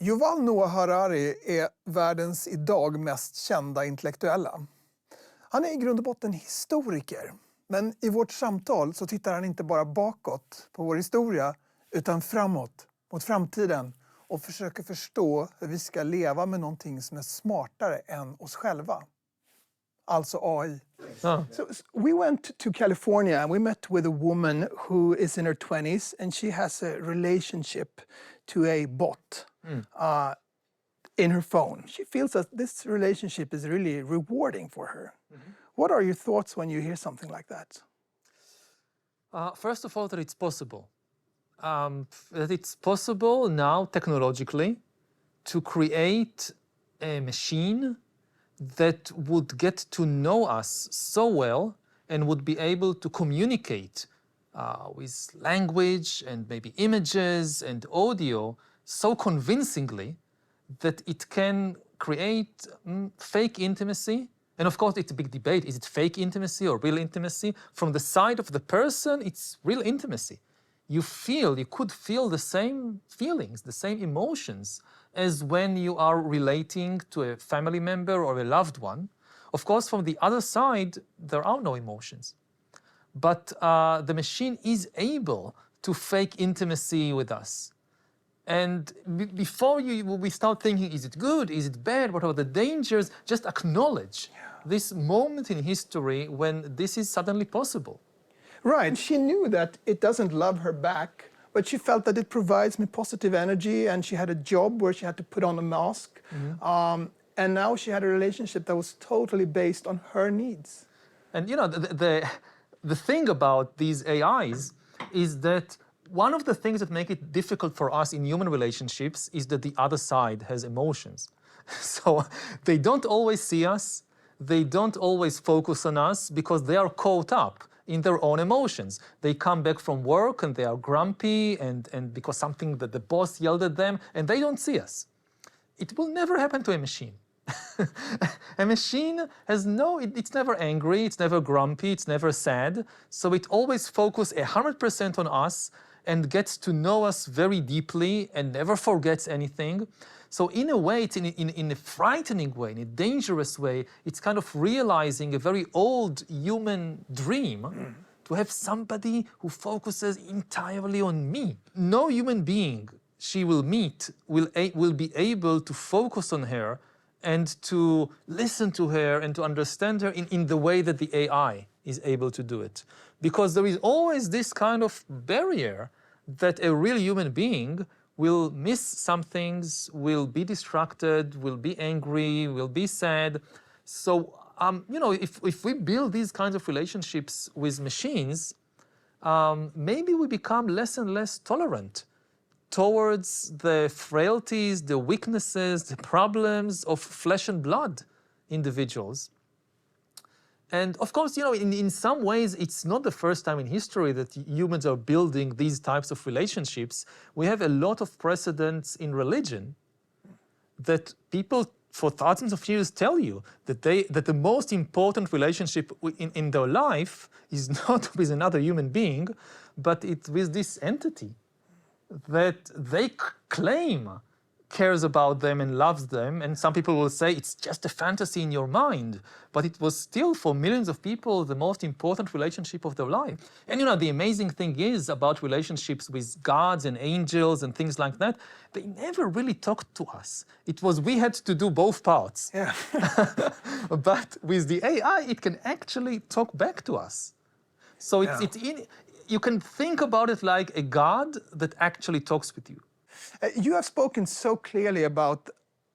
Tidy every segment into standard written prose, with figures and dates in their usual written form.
Yuval Noah Harari är världens idag mest kända intellektuella. Han är i grund och botten historiker. Men i vårt samtal så tittar han inte bara bakåt på vår historia utan framåt, mot framtiden och försöker förstå hur vi ska leva med någonting som är smartare än oss själva. Alltså AI. So we went to California and we met with a woman who is in her 20s and she has a relationship to a bot in her phone. She feels that this relationship is really rewarding for her. What are your thoughts when you hear something like that? First of all, that it's possible. That it's possible now technologically to create a machine that would get to know us so well and would be able to communicate with language and maybe images and audio so convincingly that it can create fake intimacy. And of course, it's a big debate. Is it fake intimacy or real intimacy? From the side of the person, it's real intimacy. You could feel the same feelings, the same emotions as when you are relating to a family member or a loved one. Of course, from the other side, there are no emotions. But the machine is able to fake intimacy with us. And before we start thinking, is it good, is it bad, what are the dangers, just acknowledge this moment in history when this is suddenly possible. Right. She knew that it doesn't love her back, but she felt that it provides me positive energy, and she had a job where she had to put on a mask. And now she had a relationship that was totally based on her needs. And you know, the thing about these AIs is that one of the things that make it difficult for us in human relationships is that the other side has emotions. So they don't always see us, they don't always focus on us because they are caught up in their own emotions. They come back from work and they are grumpy and because something that the boss yelled at them, and they don't see us. It will never happen to a machine. A machine has it's never angry, it's never grumpy, it's never sad. So it always focuses 100% on us and gets to know us very deeply and never forgets anything. So in a way, it's in a frightening way, in a dangerous way, it's kind of realizing a very old human dream to have somebody who focuses entirely on me. No human being she will meet will be able to focus on her and to listen to her and to understand her in the way that the AI is able to do it. Because there is always this kind of barrier that a real human being will miss some things, will be distracted, will be angry, will be sad. So, you know, if we build these kinds of relationships with machines, maybe we become less and less tolerant towards the frailties, the weaknesses, the problems of flesh and blood individuals. And of course, you know, in some ways, it's not the first time in history that humans are building these types of relationships. We have a lot of precedents in religion that people for thousands of years tell you that the most important relationship in their life is not with another human being, but it's with this entity that they claim cares about them and loves them, and some people will say it's just a fantasy in your mind, but it was still for millions of people the most important relationship of their life. And you know, the amazing thing is about relationships with gods and angels and things like that, they never really talked to us. It was we had to do both parts. Yeah. But with the AI, it can actually talk back to us. So you can think about it like a god that actually talks with you. You have spoken so clearly about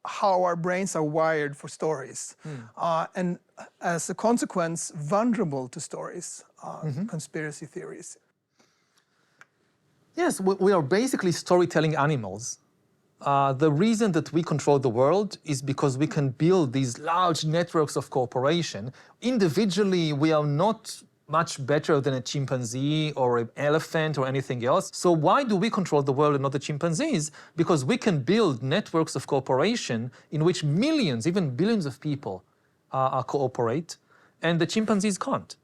how our brains are wired for stories, and as a consequence, vulnerable to stories, conspiracy theories. Yes, we are basically storytelling animals. The reason that we control the world is because we can build these large networks of cooperation. Individually, we are not much better than a chimpanzee or an elephant or anything else. So why do we control the world and not the chimpanzees? Because we can build networks of cooperation in which millions, even billions of people cooperate, and the chimpanzees can't.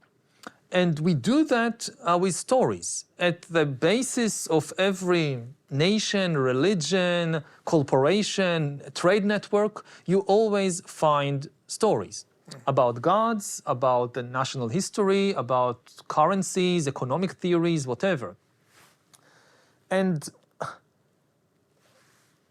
And we do that with stories. At the basis of every nation, religion, corporation, trade network, you always find stories about gods, about the national history, about currencies, economic theories, whatever. And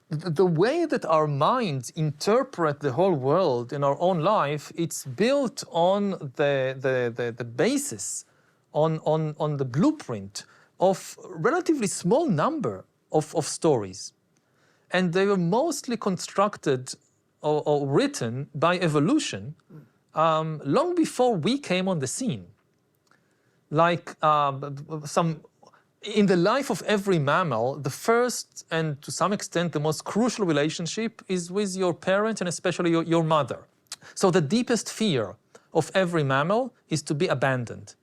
the way that our minds interpret the whole world in our own life, it's built on the basis, on the blueprint of a relatively small number of stories. And they were mostly constructed or written by evolution long before we came on the scene. Like in the life of every mammal, the first and to some extent the most crucial relationship is with your parent and especially your mother. So the deepest fear of every mammal is to be abandoned,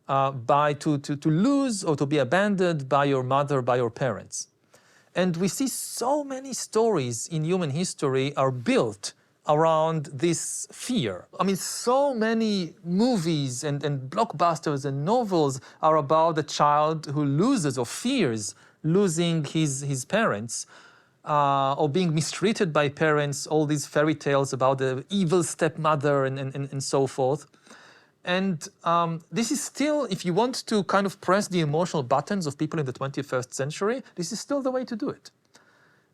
to lose or to be abandoned by your mother, by your parents. And we see so many stories in human history are built around this fear. I mean, so many movies and blockbusters and novels are about the child who loses or fears losing his parents or being mistreated by parents, all these fairy tales about the evil stepmother and so forth. And this is still, if you want to kind of press the emotional buttons of people in the 21st century, this is still the way to do it.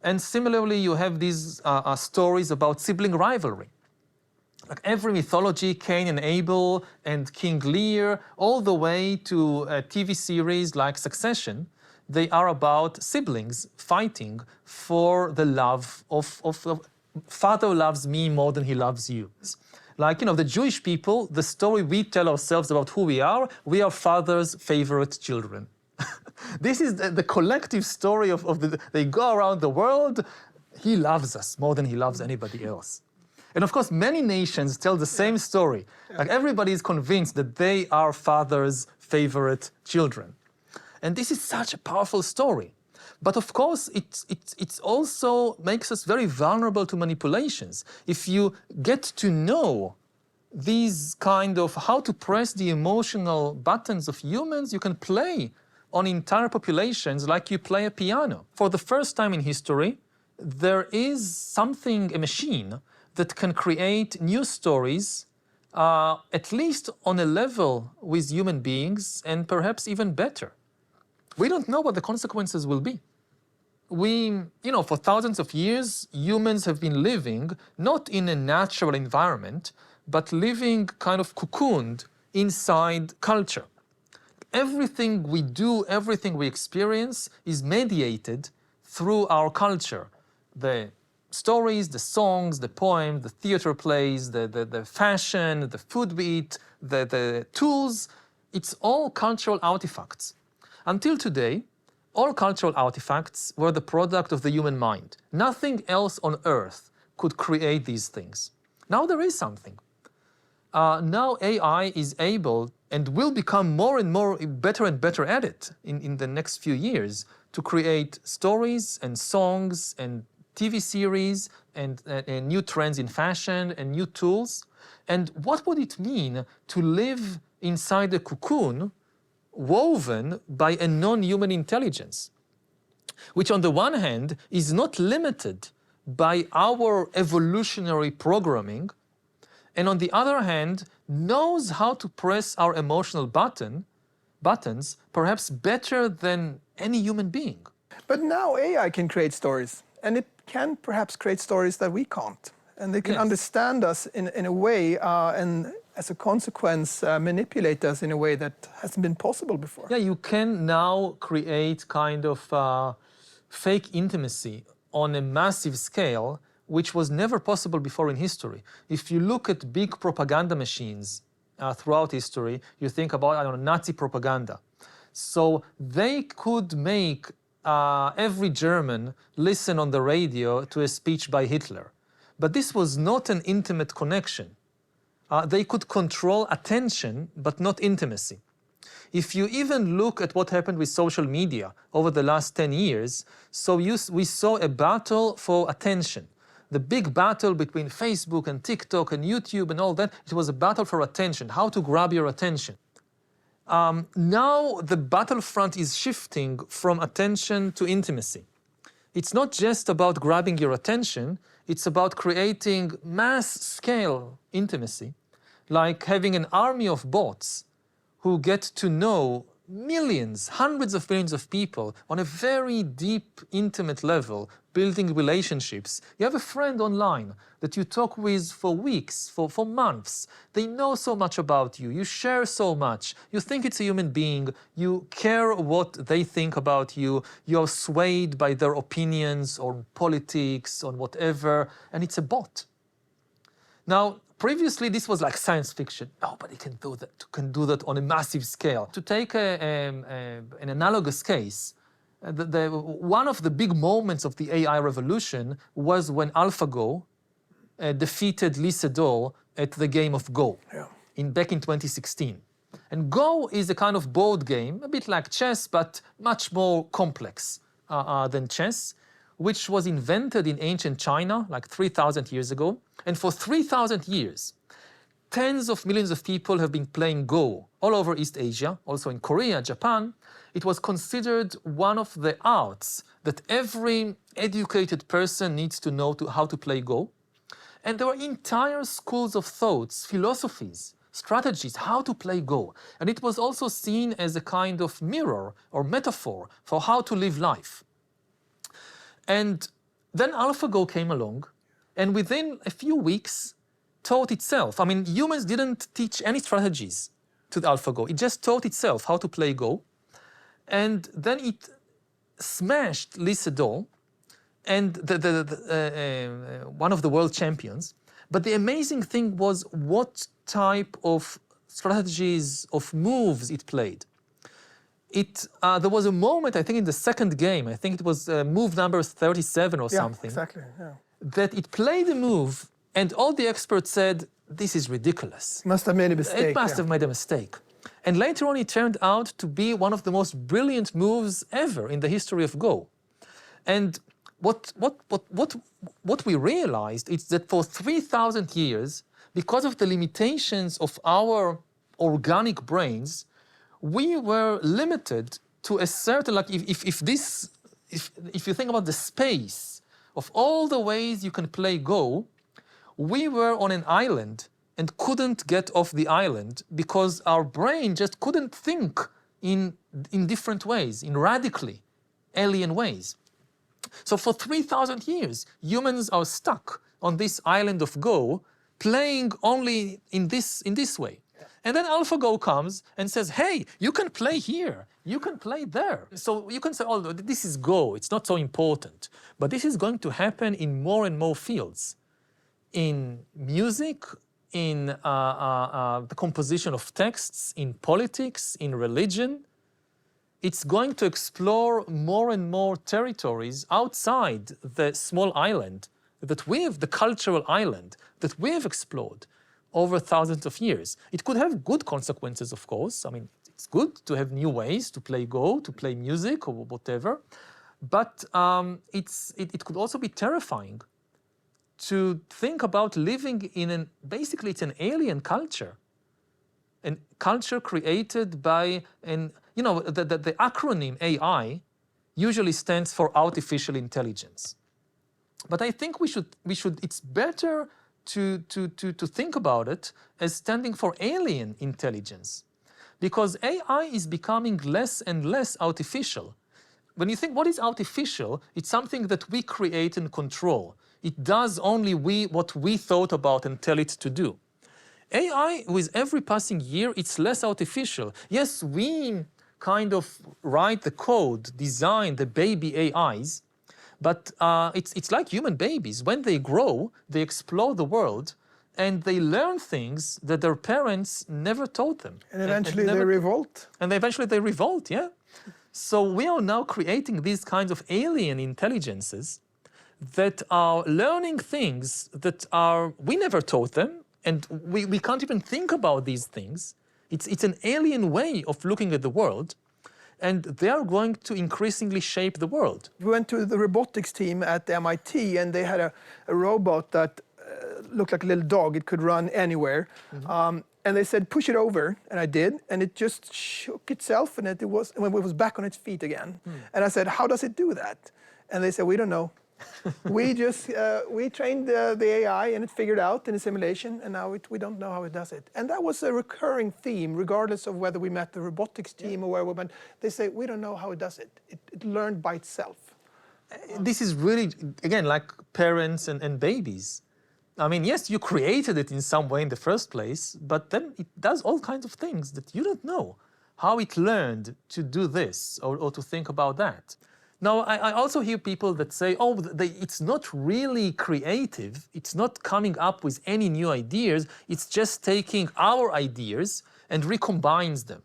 And similarly, you have these stories about sibling rivalry. Like every mythology, Cain and Abel and King Lear, all the way to a TV series like Succession, they are about siblings fighting for the love of father loves me more than he loves you. Like, you know, the Jewish people, the story we tell ourselves about who we are father's favorite children. This is the collective story of they go around the world, he loves us more than he loves anybody else. And of course, many nations tell the same story. Like everybody is convinced that they are father's favorite children. And this is such a powerful story. But of course, it also makes us very vulnerable to manipulations. If you get to know these kind of how to press the emotional buttons of humans, you can play on entire populations like you play a piano. For the first time in history, there is something, a machine, that can create new stories, at least on a level with human beings, and perhaps even better. We don't know what the consequences will be. For thousands of years, humans have been living not in a natural environment, but living kind of cocooned inside culture. Everything we do, everything we experience is mediated through our culture. The stories, the songs, the poems, the theater plays, the fashion, the food we eat, the tools, it's all cultural artifacts. Until today, all cultural artifacts were the product of the human mind. Nothing else on earth could create these things. Now there is something. Now AI is able and will become more and more better and better at it in the next few years to create stories and songs and TV series and new trends in fashion and new tools. And what would it mean to live inside a cocoon woven by a non-human intelligence, which on the one hand is not limited by our evolutionary programming, and on the other hand knows how to press our emotional buttons perhaps better than any human being. But now AI can create stories, and it can perhaps create stories that we can't. And they can understand us in a way, and as a consequence, manipulate us in a way that hasn't been possible before. Yeah, you can now create kind of fake intimacy on a massive scale, which was never possible before in history. If you look at big propaganda machines throughout history, you think about, Nazi propaganda. So they could make every German listen on the radio to a speech by Hitler. But this was not an intimate connection. They could control attention, but not intimacy. If you even look at what happened with social media over the last 10 years, we saw a battle for attention. The big battle between Facebook and TikTok and YouTube and all that, it was a battle for attention, how to grab your attention. Now the battlefront is shifting from attention to intimacy. It's not just about grabbing your attention, it's about creating mass-scale intimacy, like having an army of bots who get to know millions, hundreds of millions of people on a very deep, intimate level, building relationships. You have a friend online that you talk with for weeks, for months. They know so much about you. You share so much. You think it's a human being. You care what they think about you. You're swayed by their opinions on politics, on whatever, and it's a bot. Now, previously, this was like science fiction. Nobody can do that on a massive scale. To take an analogous case, one of the big moments of the AI revolution was when AlphaGo defeated Lee Sedol at the game of Go back in 2016. And Go is a kind of board game, a bit like chess, but much more complex than chess, which was invented in ancient China, like 3,000 years ago. And for 3,000 years, tens of millions of people have been playing Go all over East Asia, also in Korea, Japan. It was considered one of the arts that every educated person needs to know how to play Go. And there were entire schools of thoughts, philosophies, strategies, how to play Go. And it was also seen as a kind of mirror or metaphor for how to live life. And then AlphaGo came along, and within a few weeks, taught itself. I mean, humans didn't teach any strategies to the AlphaGo. It just taught itself how to play Go. And then it smashed Lee Sedol, and one of the world champions. But the amazing thing was what type of strategies, of moves it played. There was a moment, I think in the second game, I think it was move number 37 or something. Exactly, yeah. That it played a move, and all the experts said, this is ridiculous. Must have made a mistake. It must have made a mistake. And later on, it turned out to be one of the most brilliant moves ever in the history of Go. And what we realized is that for 3,000 years, because of the limitations of our organic brains, we were limited to a certain, like if you think about the space of all the ways you can play Go, we were on an island and couldn't get off the island because our brain just couldn't think in different ways, in radically alien ways. So for 3,000 years, humans are stuck on this island of Go, playing only in this way. And then AlphaGo comes and says, hey, you can play here, you can play there. So you can say, oh, this is Go, it's not so important. But this is going to happen in more and more fields. In music, in the composition of texts, in politics, in religion. It's going to explore more and more territories outside the small island that the cultural island that we have explored over thousands of years. It could have good consequences, of course. I mean, it's good to have new ways to play Go, to play music or whatever. But it could also be terrifying to think about living in basically it's an alien culture. A culture created by the acronym AI usually stands for artificial intelligence. But I think it's better to think about it as standing for alien intelligence, because AI is becoming less and less artificial. When you think what is artificial, it's something that we create and control. It does only what we thought about and tell it to do. AI, with every passing year, it's less artificial. Yes, we kind of write the code, design the baby AIs, but it's like human babies. When they grow, they explore the world, and they learn things that their parents never taught them. And eventually they revolt. And eventually they revolt, yeah. So we are now creating these kinds of alien intelligences that are learning things that we never taught them, and we can't even think about these things. It's an alien way of looking at the world, and they are going to increasingly shape the world. We went to the robotics team at MIT, and they had a robot that looked like a little dog. It could run anywhere. Mm-hmm. And they said, push it over, and I did, and it just shook itself, and it was back on its feet again. And I said, how does it do that? And they said, we don't know. we trained the AI, and it figured out in a simulation, and now we don't know how it does it. And that was a recurring theme, regardless of whether we met the robotics team or where we went. They say, we don't know how it does it. It learned by itself. This is really, again, like parents and babies. I mean, yes, you created it in some way in the first place, but then it does all kinds of things that you don't know how it learned to do this or to think about that. Now, I also hear people that say, oh, it's not really creative. It's not coming up with any new ideas. It's just taking our ideas and recombines them.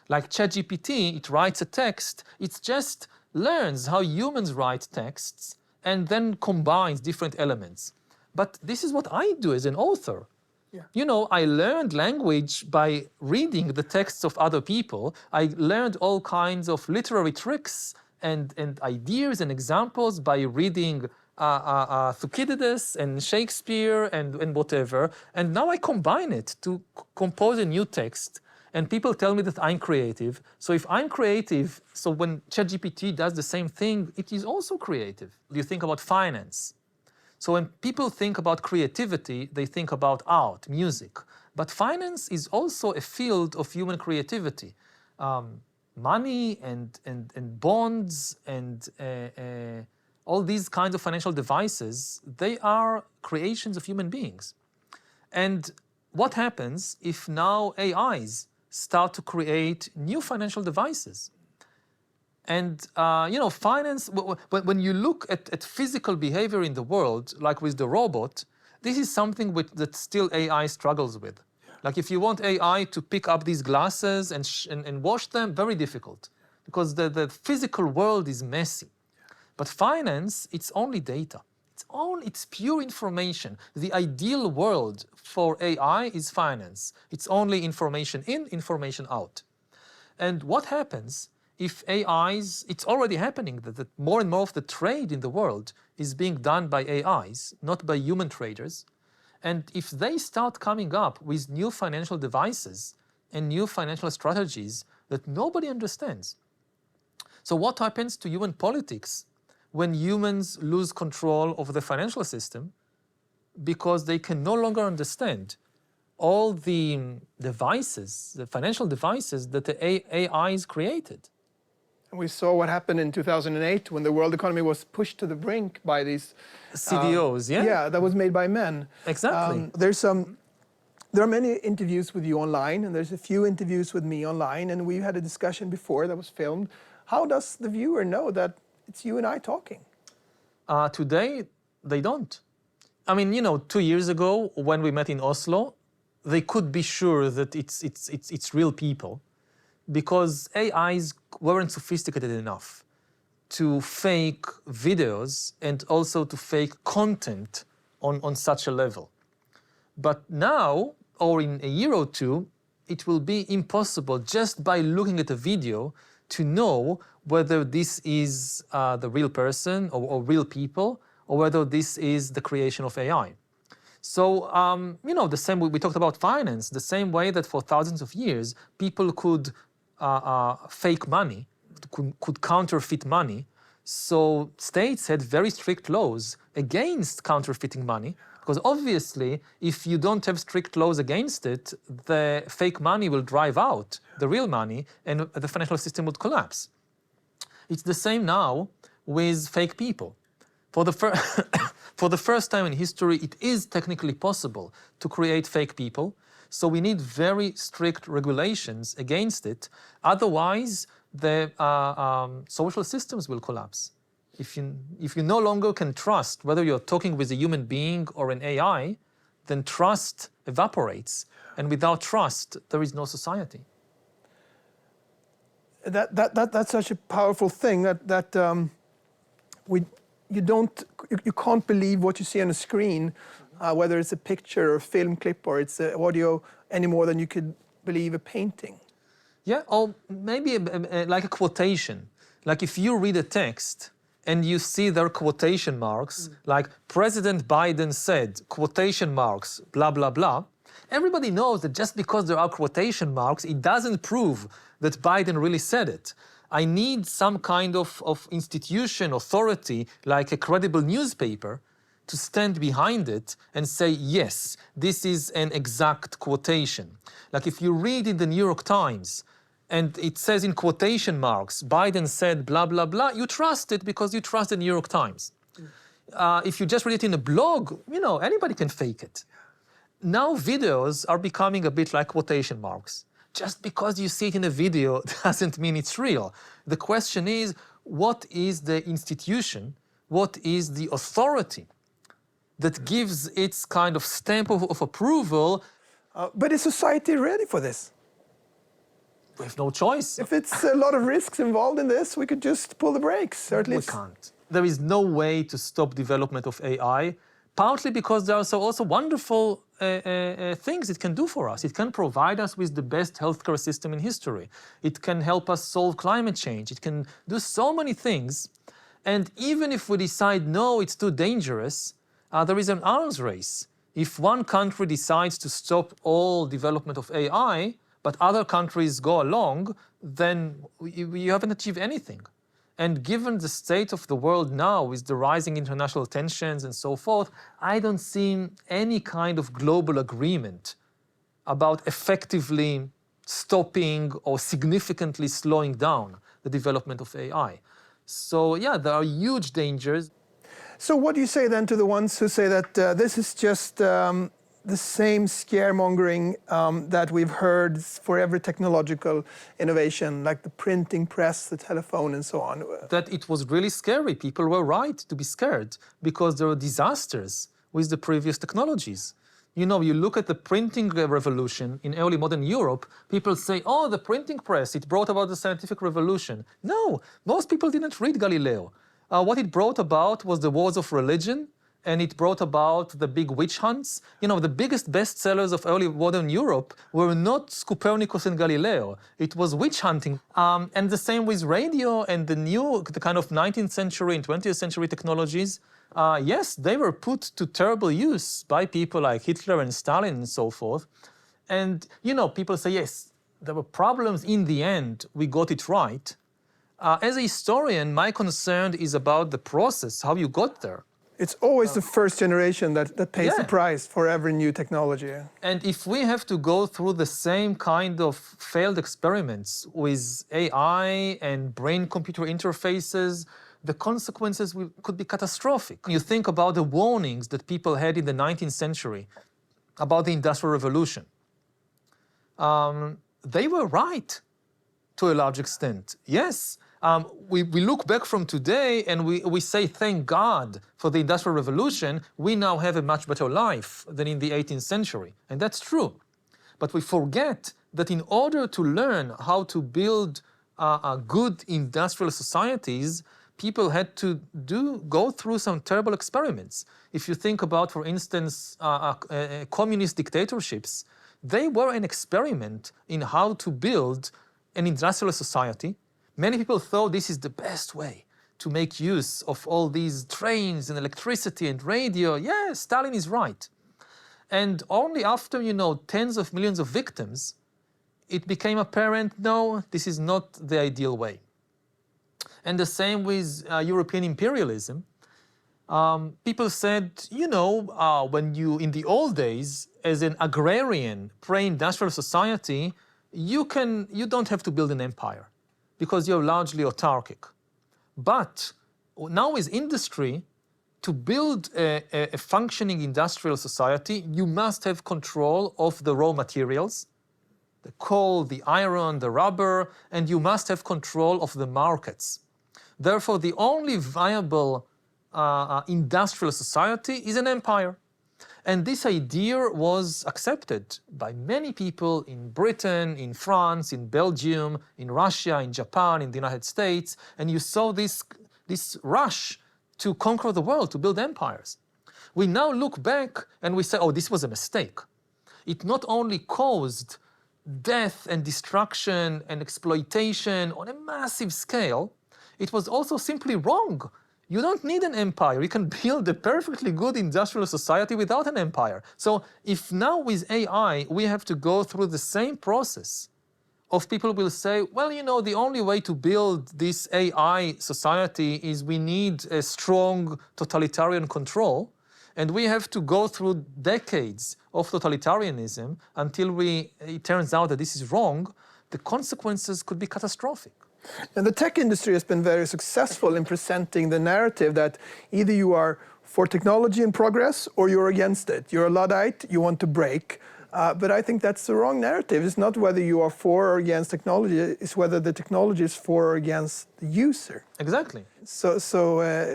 Like ChatGPT, it writes a text. It just learns how humans write texts and then combines different elements. But this is what I do as an author. Yeah. You know, I learned language by reading the texts of other people. I learned all kinds of literary tricks and ideas and examples by reading Thucydides and Shakespeare and whatever. And now I combine it to compose a new text. And people tell me that I'm creative. So if I'm creative, so when ChatGPT does the same thing, it is also creative. You think about finance. So when people think about creativity, they think about art, music. But finance is also a field of human creativity. Money and bonds and all these kinds of financial devices, they are creations of human beings. And what happens if now AIs start to create new financial devices? And, you know, finance, when you look at physical behavior in the world, like with the robot, this is something that still AI struggles with. Like if you want AI to pick up these glasses and wash them, very difficult, because the physical world is messy. But finance, it's only data. It's pure information. The ideal world for AI is finance. It's only information in, information out. And what happens if AIs, it's already happening that more and more of the trade in the world is being done by AIs, not by human traders. And if they start coming up with new financial devices and new financial strategies that nobody understands. So what happens to human politics when humans lose control of the financial system because they can no longer understand all the devices, the financial devices that the AIs created? We saw what happened in 2008 when the world economy was pushed to the brink by these CDOs, yeah? Yeah, that was made by men. Exactly. There are many interviews with you online, and there's a few interviews with me online, and we had a discussion before that was filmed. How does the viewer know that it's you and I talking? Today, they don't. I mean, you know, 2 years ago when we met in Oslo, they could be sure that it's real people, because AIs weren't sophisticated enough to fake videos and also to fake content on such a level. But now, or in a year or two, it will be impossible just by looking at a video to know whether this is the real person or real people, or whether this is the creation of AI. So, you know, the same way we talked about finance, the same way that for thousands of years, people could fake money, could counterfeit money. So states had very strict laws against counterfeiting money, because obviously, if you don't have strict laws against it, the fake money will drive out the real money and the financial system would collapse. It's the same now with fake people. For the first time in history, it is technically possible to create fake people. So we need very strict regulations against it. Otherwise, the social systems will collapse. If you no longer can trust whether you're talking with a human being or an AI, then trust evaporates. And without trust, there is no society. That's such a powerful thing that you can't believe what you see on a screen, whether it's a picture or a film clip or it's audio, any more than you could believe a painting. Yeah, or maybe like a quotation. Like if you read a text and you see their quotation marks, like President Biden said, quotation marks, blah, blah, blah, Everybody knows that just because there are quotation marks, it doesn't prove that Biden really said it. I need some kind of institution, authority, like a credible newspaper, to stand behind it and say, yes, this is an exact quotation. Like if you read in the New York Times, and it says in quotation marks, Biden said blah, blah, blah, you trust it because you trust the New York Times. If you just read it in a blog, anybody can fake it. Now videos are becoming a bit like quotation marks. Just because you see it in a video doesn't mean it's real. The question is, what is the institution, what is the authority that gives its kind of stamp of approval? But is society ready for this? We have no choice. If it's a lot of risks involved in this, we could just pull the brakes, or at least... We can't. There is no way to stop development of AI, partly because there are also wonderful things it can do for us. It can provide us with the best healthcare system in history. It can help us solve climate change. It can do so many things. And even if we decide, no, it's too dangerous, there is an arms race. If one country decides to stop all development of AI, but other countries go along, then you haven't achieved anything. And given the state of the world now, with the rising international tensions and so forth, I don't see any kind of global agreement about effectively stopping or significantly slowing down the development of AI. So yeah, there are huge dangers. So what do you say then to the ones who say that this is just the same scaremongering that we've heard for every technological innovation, like the printing press, the telephone, and so on? That it was really scary. People were right to be scared because there were disasters with the previous technologies. You look at the printing revolution in early modern Europe, people say, oh, the printing press, it brought about the scientific revolution. No, most people didn't read Galileo. What it brought about was the wars of religion, and it brought about the big witch hunts. The biggest bestsellers of early modern Europe were not Copernicus and Galileo. It was witch hunting. And the same with radio and the kind of 19th century and 20th century technologies. Yes, they were put to terrible use by people like Hitler and Stalin and so forth. And, people say, yes, there were problems. In the end, we got it right. As a historian, my concern is about the process, how you got there. It's always the first generation that pays the price for every new technology. And if we have to go through the same kind of failed experiments with AI and brain-computer interfaces, the consequences could be catastrophic. You think about the warnings that people had in the 19th century about the Industrial Revolution. They were right to a large extent. Yes. We look back from today and we say, thank God for the Industrial Revolution, we now have a much better life than in the 18th century. And that's true. But we forget that in order to learn how to build good industrial societies, people had to go through some terrible experiments. If you think about, for instance, communist dictatorships, they were an experiment in how to build an industrial society. Many people thought this is the best way to make use of all these trains and electricity and radio. Yeah, Stalin is right. And only after, tens of millions of victims, it became apparent, no, this is not the ideal way. And the same with European imperialism. People said, when in the old days, as an agrarian, pre-industrial society, you don't have to build an empire, because you're largely autarkic. But now with industry, to build a functioning industrial society, you must have control of the raw materials, the coal, the iron, the rubber, and you must have control of the markets. Therefore, the only viable industrial society is an empire. And this idea was accepted by many people in Britain, in France, in Belgium, in Russia, in Japan, in the United States, and you saw this rush to conquer the world, to build empires. We now look back and we say, oh, this was a mistake. It not only caused death and destruction and exploitation on a massive scale, it was also simply wrong. You don't need an empire. You can build a perfectly good industrial society without an empire. So if now with AI we have to go through the same process of people will say, well, you know, the only way to build this AI society is we need a strong totalitarian control, and we have to go through decades of totalitarianism until it turns out that this is wrong, the consequences could be catastrophic. And the tech industry has been very successful in presenting the narrative that either you are for technology and progress or you're against it. You're a Luddite, you want to break. But I think that's the wrong narrative. It's not whether you are for or against technology, it's whether the technology is for or against the user. Exactly. So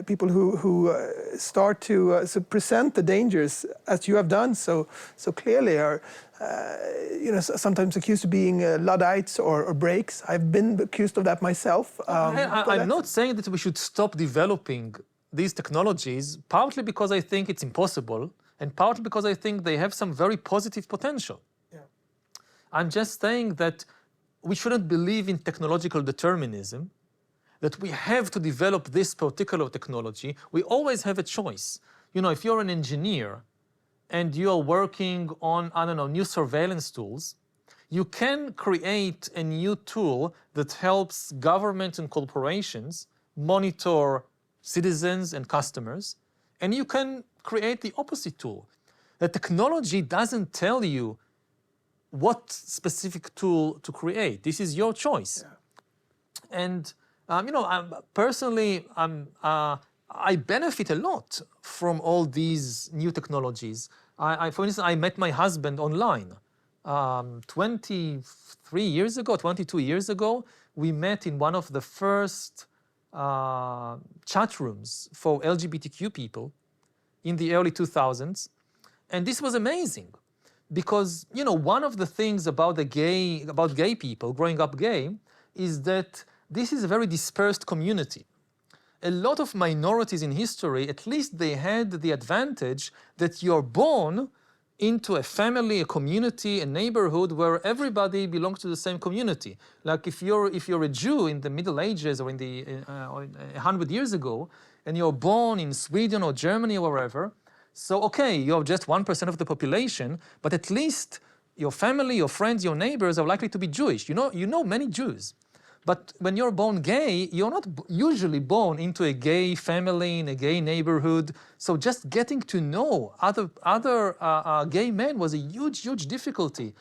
people who start to present the dangers, as you have done so clearly, are sometimes accused of being Luddites or breaks. I've been accused of that myself. I'm not saying that we should stop developing these technologies, partly because I think it's impossible, and partly because I think they have some very positive potential. Yeah. I'm just saying that we shouldn't believe in technological determinism, that we have to develop this particular technology. We always have a choice. You know, if you're an engineer and you are working on, I don't know, new surveillance tools, you can create a new tool that helps governments and corporations monitor citizens and customers, and you can create the opposite tool. The technology doesn't tell you what specific tool to create. This is your choice. Yeah. And personally, I benefit a lot from all these new technologies. For instance, I met my husband online 23 years ago, 22 years ago. We met in one of the first chat rooms for LGBTQ people in the early 2000s. And this was amazing because, you know, one of the things about gay people growing up gay is that this is a very dispersed community. A lot of minorities in history, at least they had the advantage that you're born into a family, a community, a neighborhood where everybody belongs to the same community. Like if you're a Jew in the Middle Ages or in 100 years ago, and you're born in Sweden or Germany or wherever, so okay, you're just 1% of the population, but at least your family, your friends, your neighbors are likely to be Jewish. You know many Jews. But when you're born gay, you're not usually born into a gay family, in a gay neighborhood. So just getting to know other gay men was a huge difficulty,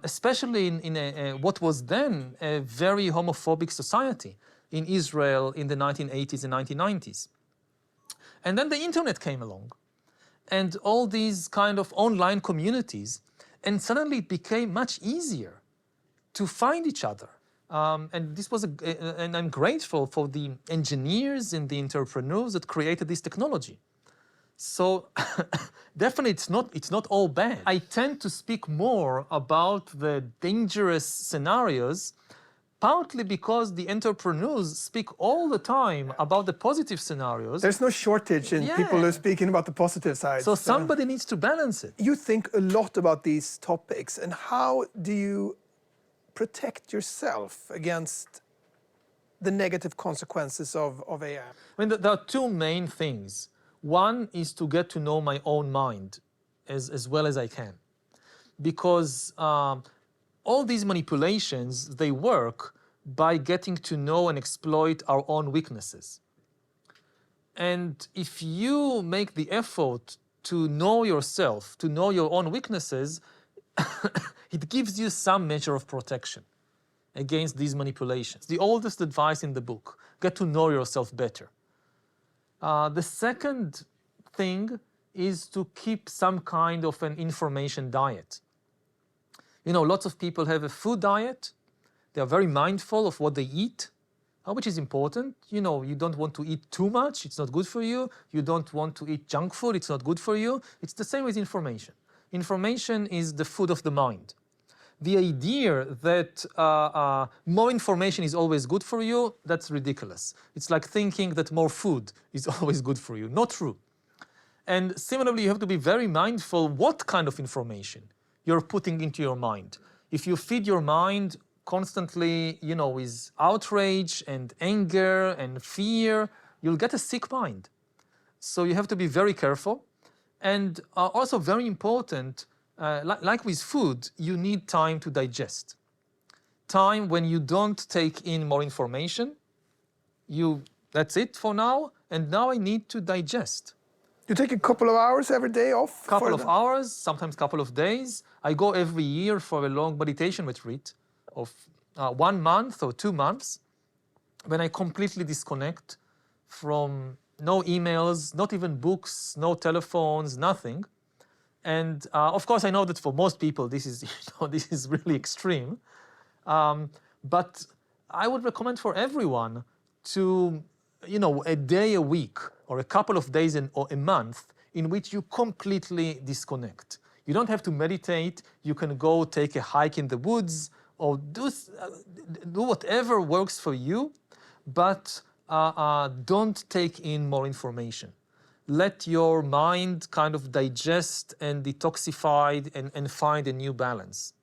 especially in what was then a very homophobic society in Israel in the 1980s and 1990s. And then the internet came along, and all these kind of online communities, and suddenly it became much easier to find each other. And this was and I'm grateful for the engineers and the entrepreneurs that created this technology. So definitely it's not all bad. I tend to speak more about the dangerous scenarios, partly because the entrepreneurs speak all the time about the positive scenarios. There's no shortage in people who are speaking about the positive side. So somebody needs to balance it. You think a lot about these topics, and how do you protect yourself against the negative consequences of AI? I mean, there are two main things. One is to get to know my own mind as well as I can. Because all these manipulations, they work by getting to know and exploit our own weaknesses. And if you make the effort to know yourself, to know your own weaknesses, it gives you some measure of protection against these manipulations. The oldest advice in the book, get to know yourself better. The second thing is to keep some kind of an information diet. You know, lots of people have a food diet. They are very mindful of what they eat, which is important. You know, you don't want to eat too much, it's not good for you. You don't want to eat junk food, it's not good for you. It's the same with information. Information is the food of the mind. The idea that more information is always good for you, that's ridiculous. It's like thinking that more food is always good for you. Not true. And similarly, you have to be very mindful what kind of information you're putting into your mind. If you feed your mind constantly, you know, with outrage and anger and fear, you'll get a sick mind. So you have to be very careful. And also very important, like with food, you need time to digest. Time when you don't take in more information, that's it for now, and now I need to digest. You take a couple of hours every day off? Couple of hours, sometimes couple of days. I go every year for a long meditation retreat of 1 month or 2 months, when I completely disconnect from no emails, not even books, no telephones, nothing. And of course, I know that for most people, this is, this is really extreme. But I would recommend for everyone to, a day a week or a couple of days or a month in which you completely disconnect. You don't have to meditate. You can go take a hike in the woods or do whatever works for you, but don't take in more information. Let your mind kind of digest and detoxify and find a new balance.